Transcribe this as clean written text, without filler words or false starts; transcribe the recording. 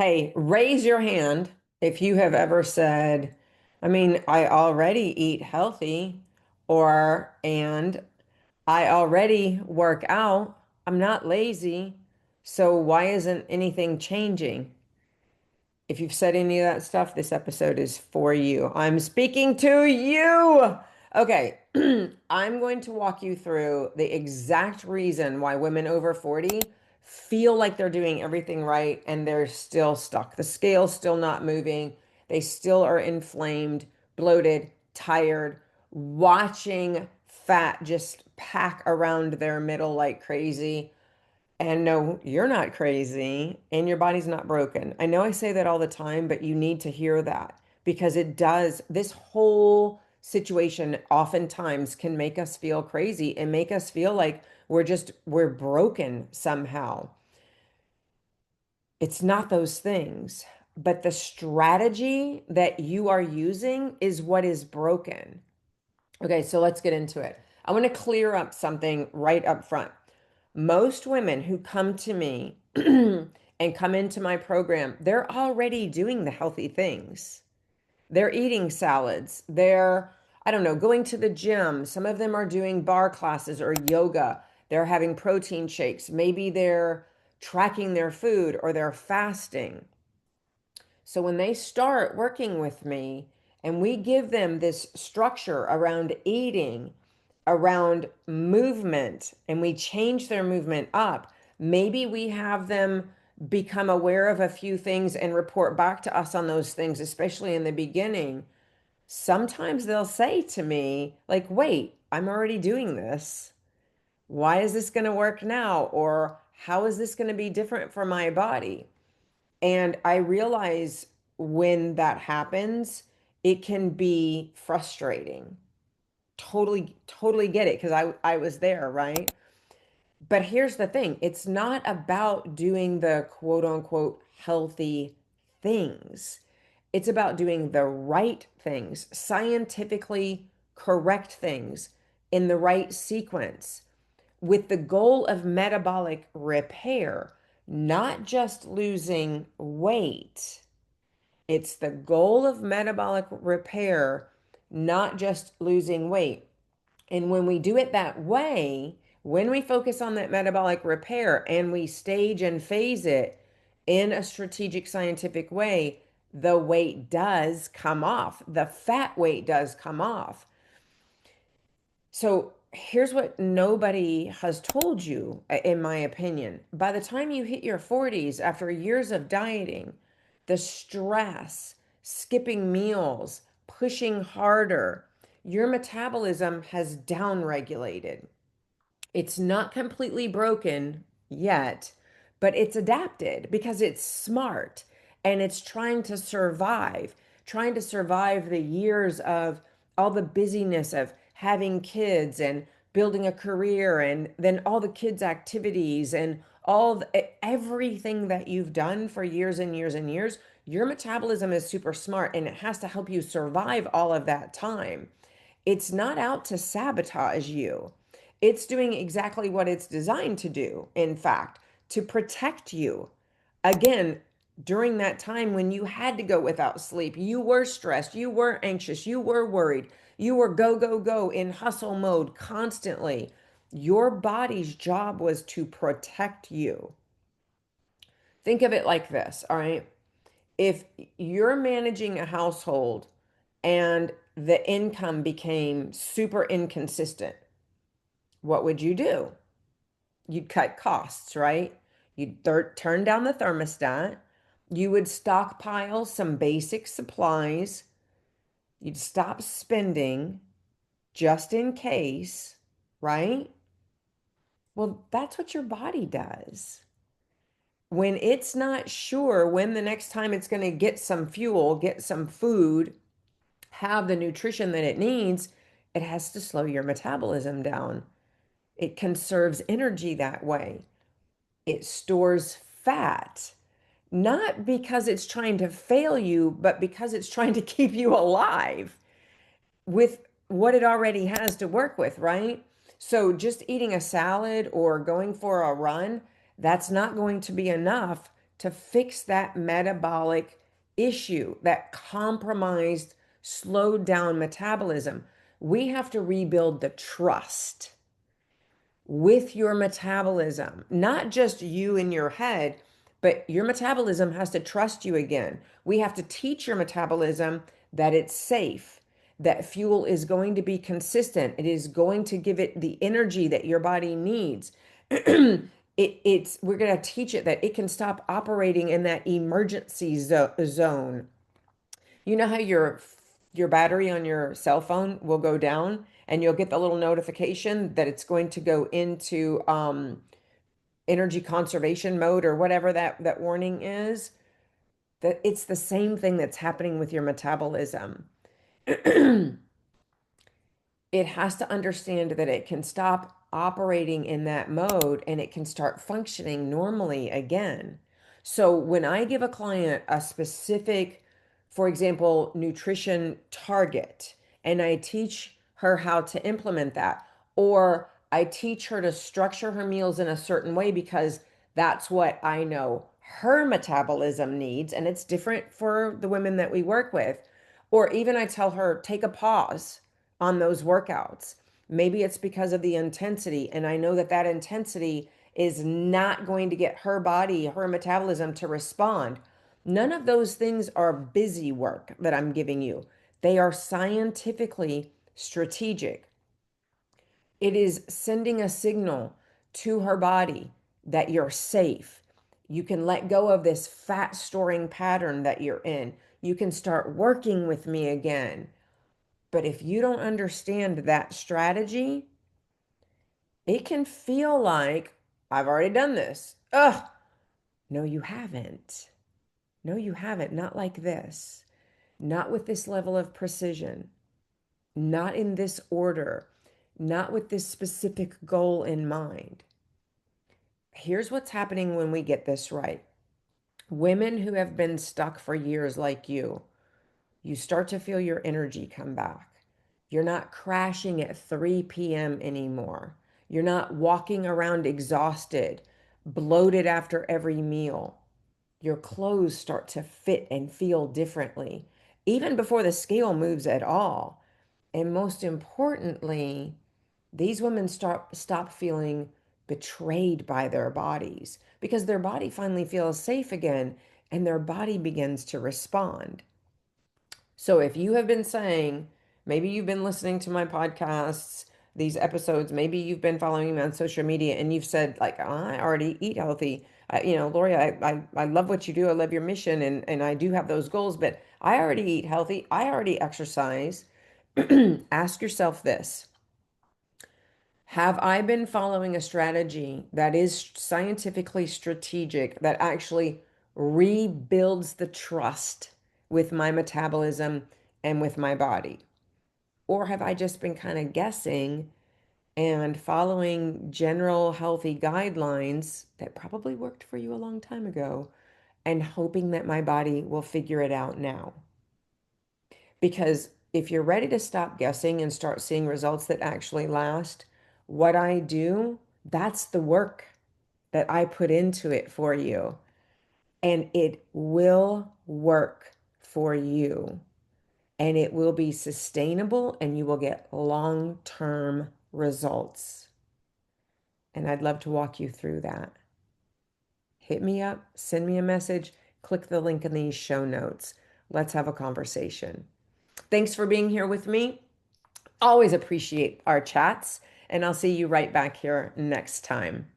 Hey, raise your hand if you have ever said, I already eat healthy, and I already work out. I'm not lazy. So why isn't anything changing? If you've said any of that stuff, this episode is for you. I'm speaking to you. Okay, I'm going to walk you through the exact reason why women over 40 feel like they're doing everything right and they're still stuck. The scale's still not moving. They still are inflamed, bloated, tired, watching fat just pack around their middle like crazy. And no, you're not crazy and your body's not broken. I know I say that all the time, but you need to hear that because it does. This whole situation oftentimes can make us feel crazy and make us feel like we're broken somehow. It's not those things, but the strategy that you are using is what is broken. Okay, so let's get into it. I want to clear up something right up front. Most women who come to me and come into my program, they're already doing the healthy things. They're eating salads. I don't know, going to the gym. Some of them are doing bar classes or yoga. They're having protein shakes. Maybe they're tracking their food or they're fasting. So when they start working with me and we give them this structure around eating, around movement, and we change their movement up, maybe we have them become aware of a few things and report back to us on those things, especially in the beginning. Sometimes they'll say to me, like, wait, I'm already doing this. Why is this going to work now? Or how is this going to be different for my body? And I realize when that happens, it can be frustrating. Totally get it because I was there, right? But here's the thing, it's not about doing the quote unquote healthy things. It's about doing the right things, scientifically correct things in the right sequence with the goal of metabolic repair, not just losing weight. It's the goal of metabolic repair, not just losing weight. And when we do it that way, when we focus on that metabolic repair and we stage and phase it in a strategic scientific way, the weight does come off. The fat weight does come off. So here's what nobody has told you, in my opinion. By the time you hit your 40s, after years of dieting, the stress, skipping meals, pushing harder, your metabolism has downregulated. It's not completely broken yet, but it's adapted because it's smart and it's trying to survive the years of all the busyness of having kids and building a career and then all the kids' activities and everything that you've done for years and years and years. Your metabolism is super smart and it has to help you survive all of that time. It's not out to sabotage you. It's doing exactly what it's designed to do, in fact, to protect you. Again, during that time when you had to go without sleep, you were stressed, you were anxious, you were worried, you were go, go, go in hustle mode constantly. Your body's job was to protect you. Think of it like this, all right? If you're managing a household and the income became super inconsistent, what would you do? You'd cut costs, right? You'd turn down the thermostat. You would stockpile some basic supplies. You'd stop spending just in case, right? Well, that's what your body does. When it's not sure when the next time it's going to get some fuel, get some food, have the nutrition that it needs, it has to slow your metabolism down. It conserves energy that way. It stores fat, not because it's trying to fail you, but because it's trying to keep you alive with what it already has to work with, right? So just eating a salad or going for a run, that's not going to be enough to fix that metabolic issue, that compromised, slowed down metabolism. We have to rebuild the trust with your metabolism, not just you in your head, but your metabolism has to trust you again. We have to teach your metabolism that it's safe, that fuel is going to be consistent, it is going to give it the energy that your body needs. It's we're going to teach it that it can stop operating in that emergency zone. You know how your battery on your cell phone will go down and you'll get the little notification that it's going to go into energy conservation mode or whatever that warning is? That it's the same thing that's happening with your metabolism. It has to understand that it can stop operating in that mode and it can start functioning normally again. So when I give a client a specific, for example, nutrition target, and I teach her how to implement that, or I teach her to structure her meals in a certain way because that's what I know her metabolism needs, and it's different for the women that we work with. Or even I tell her, take a pause on those workouts. Maybe it's because of the intensity, and I know that that intensity is not going to get her body, her metabolism to respond. None of those things are busy work that I'm giving you. They are scientifically strategic. It is sending a signal to her body that you're safe. You can let go of this fat storing pattern that you're in. You can start working with me again. But if you don't understand that strategy, it can feel like I've already done this. Ugh, no, you haven't. No, you haven't. Not like this. Not with this level of precision. Not in this order. Not with this specific goal in mind. Here's what's happening when we get this right. Women who have been stuck for years, like you start to feel your energy come back. You're not crashing at 3 p.m. anymore. You're not walking around exhausted, bloated after every meal. Your clothes start to fit and feel differently, even before the scale moves at all. And most importantly, these women stop feeling betrayed by their bodies because their body finally feels safe again and their body begins to respond. So if you have been saying, maybe you've been listening to my podcasts, these episodes, maybe you've been following me on social media and you've said, like, I already eat healthy. Lori, I love what you do. I love your mission and I do have those goals, but I already eat healthy. I already exercise. Ask yourself this. Have I been following a strategy that is scientifically strategic, that actually rebuilds the trust with my metabolism and with my body? Or have I just been kind of guessing and following general healthy guidelines that probably worked for you a long time ago and hoping that my body will figure it out now? Because if you're ready to stop guessing and start seeing results that actually last, what I do, that's the work that I put into it for you. And it will work for you. And it will be sustainable and you will get long-term results. And I'd love to walk you through that. Hit me up, send me a message, click the link in these show notes. Let's have a conversation. Thanks for being here with me. Always appreciate our chats, and I'll see you right back here next time.